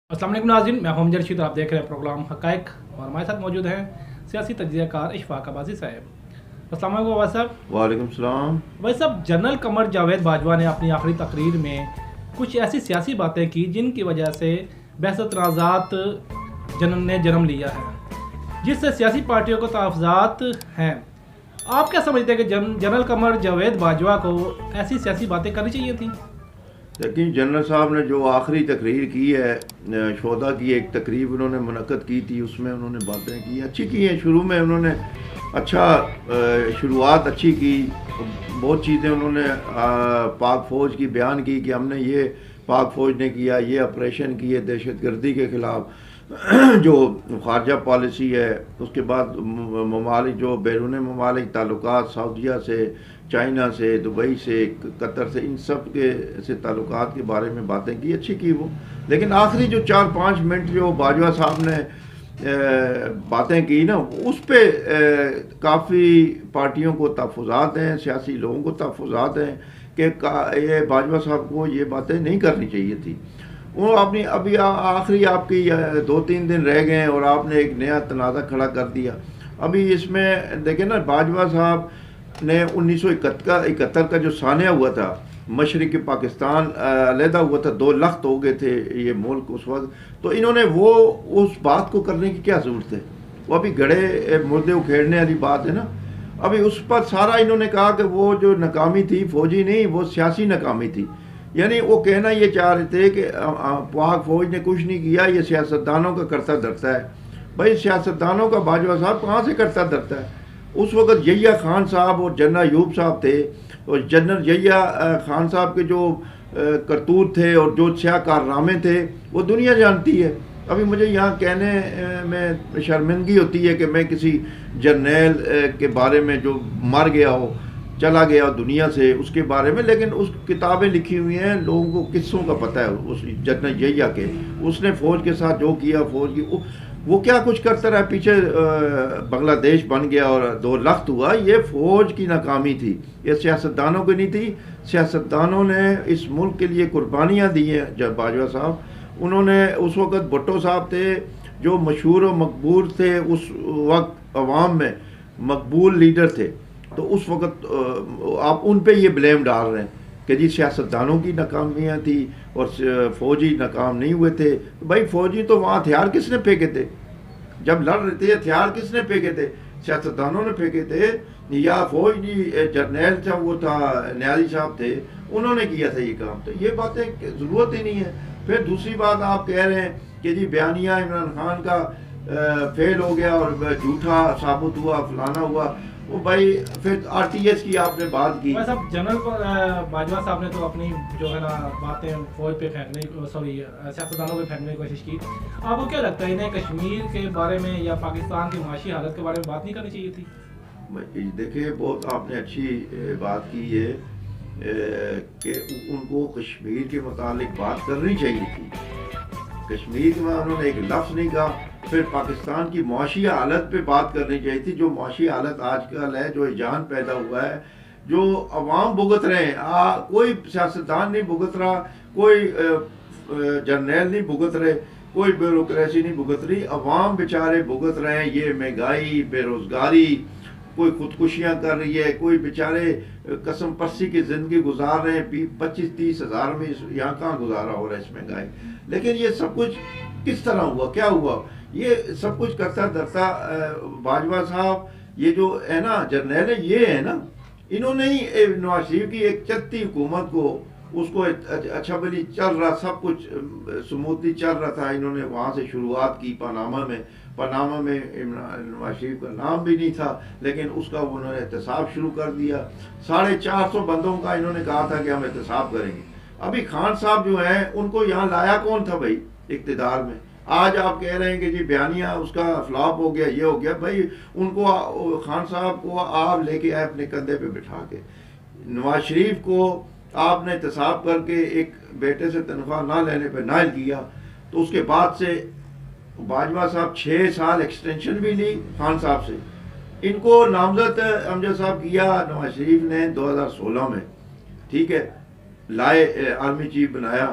अस्सलाम वालेकुम नाज़रीन, मैं हूं जरशीद। आप देख रहे हैं प्रोग्राम हक़ाइक़ और हमारे साथ मौजूद हैं सियासी तज्ज़ियाकार इशफ़ाक़ अब्बासी साहब। अस्सलाम वालेकुम अब्बास साहब। वालेकुम सलाम। भाई साहब, जनरल कमर जावेद बाजवा ने अपनी आखिरी तकरीर में कुछ ऐसी सियासी बातें की जिनकी वजह से बहस तनाज़ात ने जन्म लिया है, जिससे सियासी पार्टियों को तहफ़्फ़ुज़ात हैं। आप क्या समझते हैं कि जनरल कमर जावेद बाजवा को ऐसी सियासी बातें करनी चाहिए थी? लेकिन जनरल साहब ने जो आखिरी तकरीर की है, शोधा की एक तकरीब उन्होंने मुनक़्क़द की थी, उसमें उन्होंने बातें की अच्छी की हैं। शुरू में उन्होंने अच्छा शुरुआत अच्छी की, बहुत चीज़ें उन्होंने पाक फ़ौज की बयान की कि हमने ये पाक फ़ौज ने किया, ये ऑपरेशन किए दहशतगर्दी के ख़िलाफ़ जो ख़ारजा पॉलिसी है। उसके बाद ममालिक जो बैरून ममालिक ताल्लुकात सऊदीया से, चाइना से, दुबई से, कतर से, इन सब के से ताल्लुकात के बारे में बातें की, अच्छी की वो। लेकिन आखिरी जो 4-5 मिनट जो बाजवा साहब ने बातें की ना, उस पर काफ़ी पार्टियों को तहफ़्फ़ुज़ात हैं, सियासी लोगों को तहफ़्फ़ुज़ात हैं कि ये बाजवा साहब को ये बातें नहीं करनी चाहिए थी। वो अपनी अभी आखिरी आपकी 2-3 दिन रह गए हैं और आपने एक नया तनाज़ा खड़ा कर दिया। अभी इसमें देखें ना, बाजवा साहब ने 1971 का जो सानिया हुआ था, मशरक़ी पाकिस्तान अलहदा हुआ था, 2 लख्त हो गए थे ये मुल्क उस वक्त, तो इन्होंने वो उस बात को करने की क्या ज़रूरत है? वो अभी गड़े मुर्दे उखेड़ने वाली बात है ना। अभी उस पर सारा इन्होंने कहा कि वो जो नाकामी थी फौजी नहीं, वो सियासी नाकामी थी। यानी वो कहना ये चाह रहे थे कि पाक फ़ौज ने कुछ नहीं किया, ये सियासतदानों का करता धरता है। भाई सियासतदानों का बाजवा साहब कहाँ से करता धरता है? उस वक़्त यहिया खान साहब और जनरल अयूब साहब थे, और जनरल यहिया खान साहब के जो करतूत थे और जो स्या कारनामे थे वो दुनिया जानती है। अभी मुझे यहाँ कहने में शर्मिंदगी होती है कि मैं किसी जर्नैल के बारे में जो मर गया हो, चला गया दुनिया से, उसके बारे में, लेकिन उस किताबें लिखी हुई हैं, लोगों को किस्सों का पता है उस जनरल यहिया के। उसने फ़ौज के साथ जो किया, फ़ौज की वो क्या कुछ करता रहा, पीछे बांग्लादेश बन गया और 2 लख्त हुआ। ये फ़ौज की नाकामी थी, ये सियासतदानों की नहीं थी। सियासतदानों ने इस मुल्क के लिए कुर्बानियाँ दी हैं। जब बाजवा साहब, उन्होंने उस वक़्त भुट्टो साहब थे जो मशहूर और मकबूल थे, उस वक्त अवाम में मकबूल लीडर थे। तो उस वक़्त आप उन पे ये ब्लेम डाल रहे हैं कि जी सियासतदानों की नाकामियाँ थी और फ़ौजी नाकाम नहीं हुए थे। तो भाई फ़ौजी तो वहाँ हथियार किसने फेंके थे? जब लड़ रहे थे हथियार किसने फेंके थे? सियासतदानों ने फेंके थे, या फ़ौजी जर्नैल था, वो था न्याजी साहब थे, उन्होंने किया था ये काम। तो ये बातें ज़रूरत ही नहीं है। फिर दूसरी बात आप कह रहे हैं कि जी बयानिया इमरान खान का फेल हो गया और झूठा साबित हुआ, फलाना हुआ। वो भाई फिर RTS की आपने बात की। साहब, जनरल बाजवा साहब ने तो अपनी जो है ना बातें फौज पे फेंकने, सॉरी सियासतदानों पे फेंकने की कोशिश की। आपको क्या लगता है, इन्हें कश्मीर के बारे में या पाकिस्तान की माशी हालत के बारे में बात नहीं करनी चाहिए थी? देखिए, बहुत आपने अच्छी बात की है कि उनको कश्मीर के मुतालिक बात करनी चाहिए थी। कश्मीर में उन्होंने एक लफ्ज़ नहीं कहा। फिर पाकिस्तान की मुआशी हालत पे बात करनी चाहिए थी। जो मुआशी हालत आजकल है, जो हिजान पैदा हुआ है, जो अवाम भुगत रहे हैं, कोई सियासतदान नहीं भुगत रहा, कोई जर्नैल नहीं भुगत रहे, कोई ब्यूरोक्रेसी नहीं भुगत रही, अवाम बेचारे भुगत रहे हैं। ये महंगाई, बेरोज़गारी, कोई खुदकुशियाँ कर रही है, कोई बेचारे कसम परसी की ज़िंदगी गुजार रहे हैं। 25-30 हज़ार में यहाँ कहाँ गुजारा हो रहा है इस महंगाई। लेकिन ये सब कुछ किस तरह हुआ, क्या हुआ? ये सब कुछ करता धरता बाजवा साहब, ये जो है ना जर्नैल है, ये है ना, इन्होंने ही नवाज शरीफ की एक चलती हुकूमत को, उसको अच्छा भली चल रहा, सब कुछ स्मूथली चल रहा था। इन्होंने वहाँ से शुरुआत की पनामा में। पनामा में नवाज शरीफ का नाम भी नहीं था, लेकिन उसका उन्होंने एहतसाब शुरू कर दिया। 450 बंदों का इन्होंने कहा था कि हम एहतसाब करेंगे। अभी खान साहब जो हैं, उनको यहाँ लाया कौन था भाई इक़्तिदार में? आज आप कह रहे हैं कि जी बयानिया उसका फ्लॉप हो गया, ये हो गया। भाई उनको, खान साहब को आप लेके आए अपने कंधे पे बिठा के। नवाज शरीफ को आपने एहतसाब करके एक बेटे से तनख्वाह ना लेने पे नाइल किया। तो उसके बाद से बाजवा साहब 6 साल एक्सटेंशन भी ली खान साहब से। इनको नामजद अमजद साहब किया नवाज शरीफ ने 2016 में, ठीक है, लाए, आर्मी चीफ बनाया।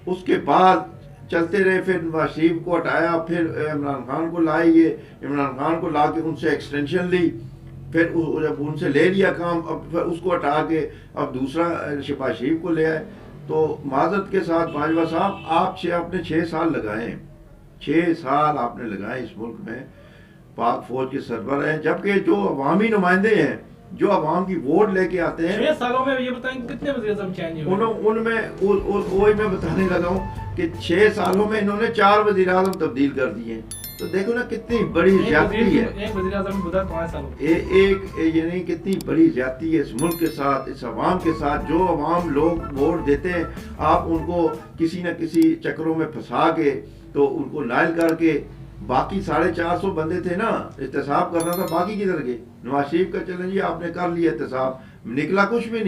उसके बाद चलते रहे, फिर नवाज शरीफ को हटाया, फिर इमरान खान को लाए, ये इमरान खान को ला के उनसे एक्सटेंशन ली, फिर जब उनसे ले लिया काम, अब फिर उसको हटा के अब दूसरा शहबाज शरीफ को ले आए। तो माजरत के साथ बाजवा साहब, आपने 6 साल लगाए, 6 साल आपने लगाए इस मुल्क में पाक फौज के सरबराह हैं, जबकि जो अवामी नुमाइंदे हैं, जो अवाम की वोट लेके आते हैं, 6 सालों में ये बताएं कितने वज़ीर-ए-आज़म चेंज हुए? उनमें वही मैं बताने लगा हूँ कि 6 सालों में इन्होंने 4 वज़ीर-ए-आज़म तब्दील कर दिए हैं। तो देखो ना कितनी बड़ी ज्यादती है, एक वज़ीर-ए-आज़म गुज़रा 5 सालों यानी कितनी बड़ी ज्यादती है इस मुल्क के साथ, इस अवाम के साथ। जो अवाम लोग वोट देते हैं, आप उनको किसी न किसी चक्रों में फंसा के तो उनको नाइल करके, बाकी 450 बंदे थे ना, एहतसाब करना था, बाकी किधर गए? नवाज शरीफ का चलें जी, आपने कर लिया एहतसाब, निकला कुछ भी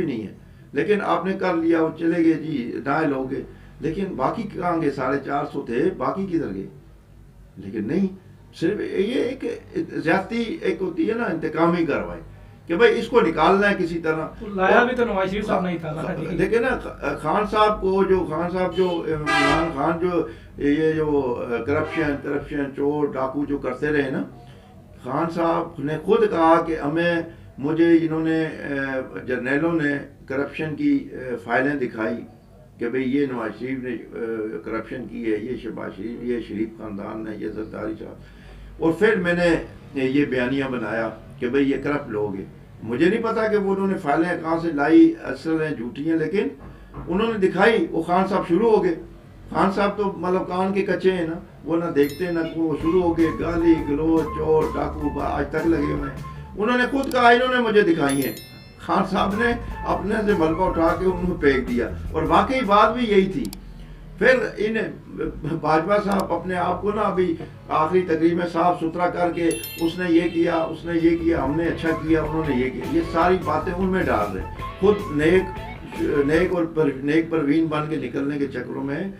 नहीं है, लेकिन आपने कर लिया, वो चले गए जी, नाइल हो गए, लेकिन बाकी कहाँ गए? 450 थे, बाकी किधर गए? लेकिन नहीं, सिर्फ ये एक ज्यादती एक होती है ना, इंतकामी कार्रवाई कि भाई इसको निकालना है किसी तरह। तो लाया भी तो नवाज शरीफ साहब नहीं था ना। देखिए ना, खान साहब जो इमरान खान जो ये जो करप्शन चोर डाकू जो करते रहे ना, खान साहब ने खुद कहा कि मुझे इन्होंने जर्नैलों ने करप्शन की फाइलें दिखाई कि भाई ये नवाज शरीफ ने करप्शन की है, ये शहबाज शरीफ, ये शरीफ खानदान ने, ये जरदारी साहब, और फिर मैंने ये बयानिया बनाया कि भाई ये करप्ट लोग हैं। मुझे नहीं पता कि वो उन्होंने फाइलें कहाँ से लाई, असल हैं झूठी हैं, लेकिन उन्होंने दिखाई। वो खान साहब शुरू हो गए, खान साहब तो मतलब कान के कच्चे हैं ना, वो ना देखते ना, वो शुरू हो गए गाली गलोच चोर डाकू आज तक लगे हुए हैं। उन्होंने खुद कहा इन्होंने मुझे दिखाई है, खान साहब ने अपने से मलबा उठा के उन्होंने फेंक दिया, और वाकई बात भी यही थी। फिर इन बाजवा साहब अपने आप को ना अभी आखिरी तकरीर में साफ सुथरा करके उसने ये किया, हमने अच्छा किया, उन्होंने ये किया, ये सारी बातें उनमें डाल रहे हैं। खुद नेक परवीन बन के निकलने के चक्रों में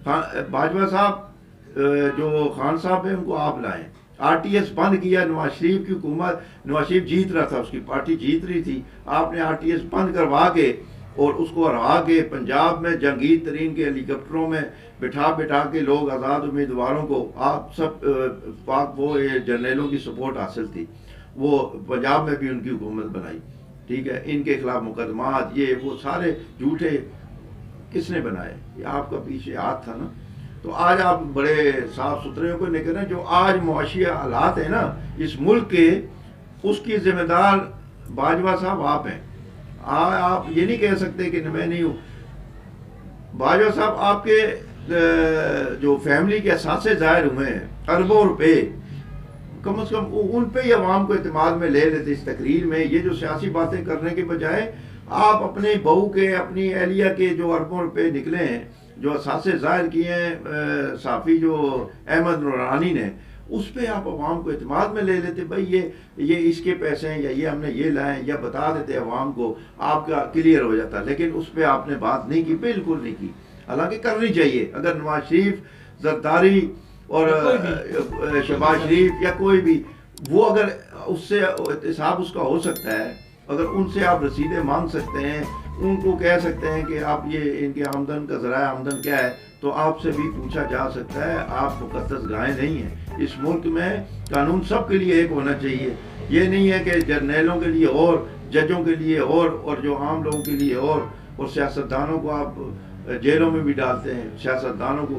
बाजवा साहब जो खान साहब है उनको आप लाएं। आरटीएस बंद किया, नवाज शरीफ की हुकूमत, नवाज शरीफ जीत रहा था, उसकी पार्टी जीत रही थी, आपने आरटीएस बंद करवा के और उसको हरा के पंजाब में जहांगीर तरीन के हेलीकॉप्टरों में बिठा के लोग आज़ाद उम्मीदवारों को, आप सब पाक वो जर्नैलों की सपोर्ट हासिल थी, वो पंजाब में भी उनकी हुकूमत बनाई, ठीक है। इनके खिलाफ मुकदमात ये वो सारे झूठे किसने बनाए? ये आपका पीछे हाथ था ना। तो आज आप बड़े साफ सुथरे को निकल रहे हैं। जो आज मुआशी हालात है ना इस मुल्क के, उसकी जिम्मेदार बाजवा साहब आप हैं। आप ये नहीं कह सकते कि मैं नहीं हूँ। बाजवा साहब आपके जो फैमिली के असासे जाहिर हुए हैं, अरबों रुपए, कम से कम उन पे ही अवाम को एतमाद में ले लेते इस तकरीर में। ये जो सियासी बातें करने के बजाय आप अपने बहू के, अपनी एहलिया के जो अरबों रुपए निकले हैं, जो असासे जाहिर किए हैं साफ़ी जो अहमद नूरानी ने, उस पर आप अवाम को एतमाद में ले लेते। भाई ये इसके पैसे हैं, या ये हमने ये लाए, या बता देते अवाम को, आपका क्लियर हो जाता। लेकिन उस पर आपने बात नहीं की, बिल्कुल नहीं की। हालांकि करनी चाहिए। अगर नवाज शरीफ, जरदारी और शहबाज शरीफ या कोई भी, वो अगर उससे एहतसाब उसका हो सकता है, अगर उनसे आप रसीदें मांग सकते हैं, उनको कह सकते हैं कि आप ये इनके आमदन का ज़राया आमदन क्या है, तो आपसे भी पूछा जा सकता है। आप मुकद्दस गाय नहीं हैं। इस मुल्क में कानून सब के लिए एक होना चाहिए। ये नहीं है कि जर्नैलों के लिए और, जजों के लिए और जो आम लोगों के लिए और सियासतदानों को आप जेलों में भी डालते हैं। सियासतदानों को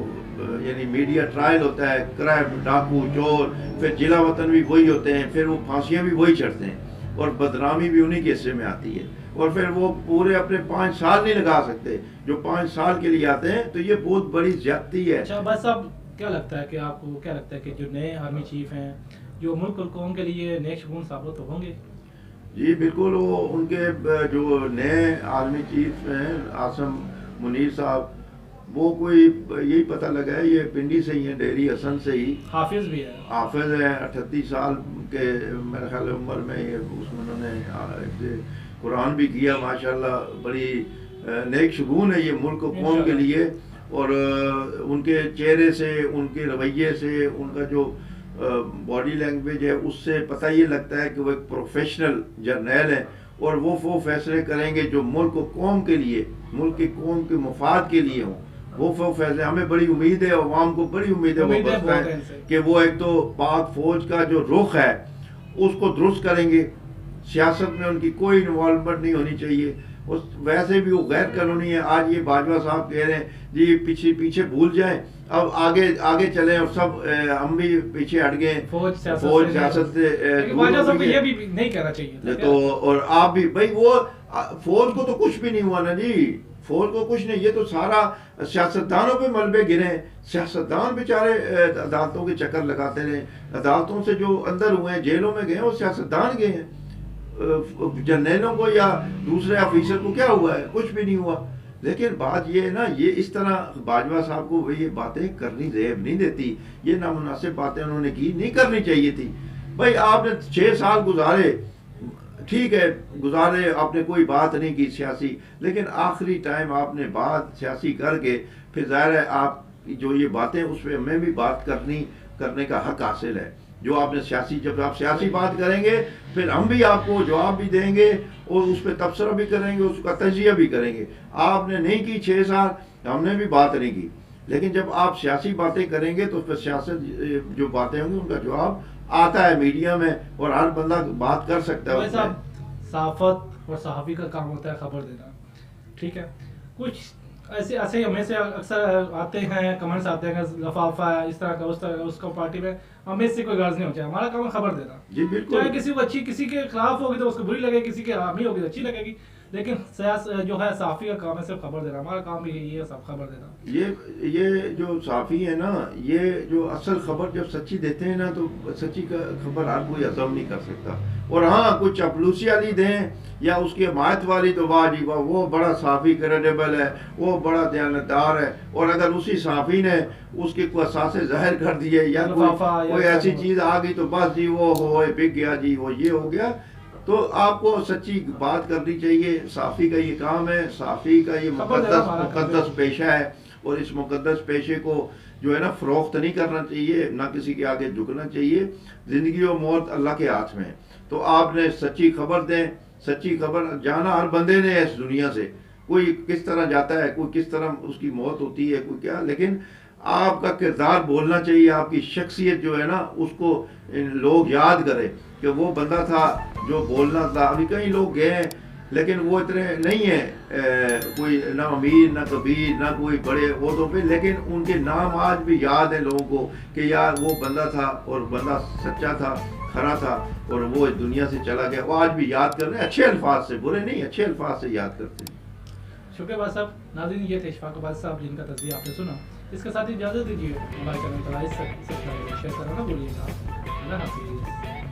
यानी मीडिया ट्रायल होता है, करप्ट डाकू चोर, फिर जिला वतन भी वही होते हैं, फिर वो फांसियाँ भी वही चढ़ते हैं, और बदनामी भी उन्हीं के हिस्से में आती है। और फिर वो पूरे अपने 5 साल नहीं लगा सकते, जो 5 साल के लिए आते हैं। तो ये बहुत बड़ी ज्यादती है। अच्छा बस अब क्या लगता है कि आपको क्या लगता है कि जो नए आर्मी चीफ हैं, जो मुल्क और कौम के लिए नेक शगुन साबित होंगे? जी बिल्कुल। वो उनके जो नए आर्मी चीफ हैं आसम मुनीर साहब, वो कोई यही पता लगा है ये पिंडी से ही है, डेरी हसन से ही। हाफिज भी है, हाफिज है, 38 साल के मेरे ख्याल उम्र में ये उसमें उन्होंने कुरान भी किया माशाल्लाह। बड़ी नेक शगुन है ये मुल्क और कौम के लिए। और उनके चेहरे से, उनके रवैये से, उनका जो बॉडी लैंग्वेज है, उससे पता ये लगता है कि वो एक प्रोफेशनल जर्नैल है, और वो फैसले करेंगे जो मुल्क और कौम के लिए, मुल्क की कौम के मफाद के लिए हों। वो फैसले हमें बड़ी उम्मीद है, अवाम को बड़ी उम्मीद है उम्मीद है वापस बहुत है आए इनसे। कि वो एक तो पाक फौज का जो रुख है उसको दुरुस्त करेंगे, सियासत में उनकी कोई इन्वॉल्वमेंट नहीं होनी चाहिए। उस वैसे भी वो गैर कानूनी है। आज ये बाजवा साहब कह रहे हैं जी पीछे पीछे भूल जाएं, अब आगे आगे चलें और सब हम भी पीछे हट गए, फौज सियासत से लेकिन दूर बाजवा हो साहब को गई ये है। भी नहीं कहना चाहिए था तो और आप भी भाई वो फौज को तो कुछ भी नहीं हुआ ना जी, फौज को कुछ नहीं, ये तो सारा सियासतदानों पे मलबे गिरे। सियासतदान बेचारे अदालतों के चक्कर लगाते रहे, अदालतों से जो अंदर हुए हैं जेलों में गए वो सियासतदान गए हैं। जर्नैलों को या दूसरे ऑफिसर को क्या हुआ है, कुछ भी नहीं हुआ। लेकिन बात ये है ना, ये इस तरह बाजवा साहब को ये बातें करनी जेब नहीं देती, ये नामुनासिब बातें उन्होंने की नहीं करनी चाहिए थी। भाई आपने 6 साल गुजारे, ठीक है गुजारे, आपने कोई बात नहीं की सियासी, लेकिन आखिरी टाइम आपने बात सियासी करके फिर जाहिर है आप जो ये बातें उस पर हमें भी बात करने का हक हासिल है। जो आपने सियासी, जब आप सियासी बात करेंगे फिर हम भी आपको जवाब भी देंगे और उस पर तबसरा भी करेंगे, उसका तजिया भी करेंगे। आपने नहीं की 6 साल, हमने भी बात नहीं की, लेकिन जब आप सियासी बातें करेंगे तो फिर सियासत जो बातें होंगी उनका जवाब आता है मीडिया में और हर बंदा बात कर सकता है उसमें। सहाफत और सहाफ़ी का काम होता है खबर देना, ठीक है। कुछ ऐसे ऐसे हमें से अक्सर आते हैं, कमेंट्स आते हैं कि लफाफा है इस तरह का उस तरह का, उसको पार्टी में हमें इससे कोई गर्ज नहीं हो चाहिए। हमारा काम है खबर देना जी बिल्कुल। चाहे किसी को अच्छी, किसी के खिलाफ होगी तो उसको बुरी लगेगी, किसी के हामी होगी तो अच्छी लगेगी, लेकिन जो है सहाफ़ी का काम है सिर्फ खबर देना। हमारा काम भी यही है, सब खबर देना। ये जो साफ़ी है ना, ये जो असल खबर जब सच्ची देते हैं ना तो सच्ची का खबर हर कोई हजम नहीं कर सकता। और हाँ कुछ चपलूसी वाली दें या उसकी हमायत वाली तो वाह जी वाह, वो बड़ा साफ़ी क्रेडिबल है, वो बड़ा दयानतदार है। और अगर उसी साफ़ी ने उसके कोई असासे ज़ाहिर कर दिए या कोई ऐसी चीज़ आ गई तो बस जी वो हो बिक गया जी, वो ये हो गया, तो आपको सच्ची बात करनी चाहिए। साफ़ी का ये काम है, साफ़ी का ये मुकद्दस पेशा है और इस मुकद्दस पेशे को जो है ना फ़रोख्त नहीं करना चाहिए, ना किसी के आगे झुकना चाहिए। ज़िंदगी और मौत अल्लाह के हाथ में है, तो आपने सच्ची खबर दें। सच्ची खबर जाना हर बंदे ने इस दुनिया से, कोई किस तरह जाता है, कोई किस तरह उसकी मौत होती है, कोई क्या, लेकिन आपका किरदार बोलना चाहिए। आपकी शख्सियत जो है ना उसको लोग याद करें कि वो बंदा था जो बोलना था। अभी कई लोग गए हैं लेकिन वो इतने नहीं है, कोई ना अमीर ना कबीर ना कोई बड़े ओहदों पे, लेकिन उनके नाम आज भी याद है लोगों को कि यार वो बंदा था और बंदा सच्चा था, खरा था और वो इस दुनिया से चला गया। वो आज भी याद कर रहे हैं, अच्छे अल्फाज से, बुरे नहीं, अच्छे अल्फाज से याद करते हैं। शुक्रिया बाद साहब। नाज़रीन ये थे इशफाक बाद साहब जिनका तज़किया आपने सुना। इसके साथ ही इजाज़त दीजिए, हमारे चैनल को लाइक सब्सक्राइब शेयर करना ना भूलिएगा। अल्लाह हाफ़िज़।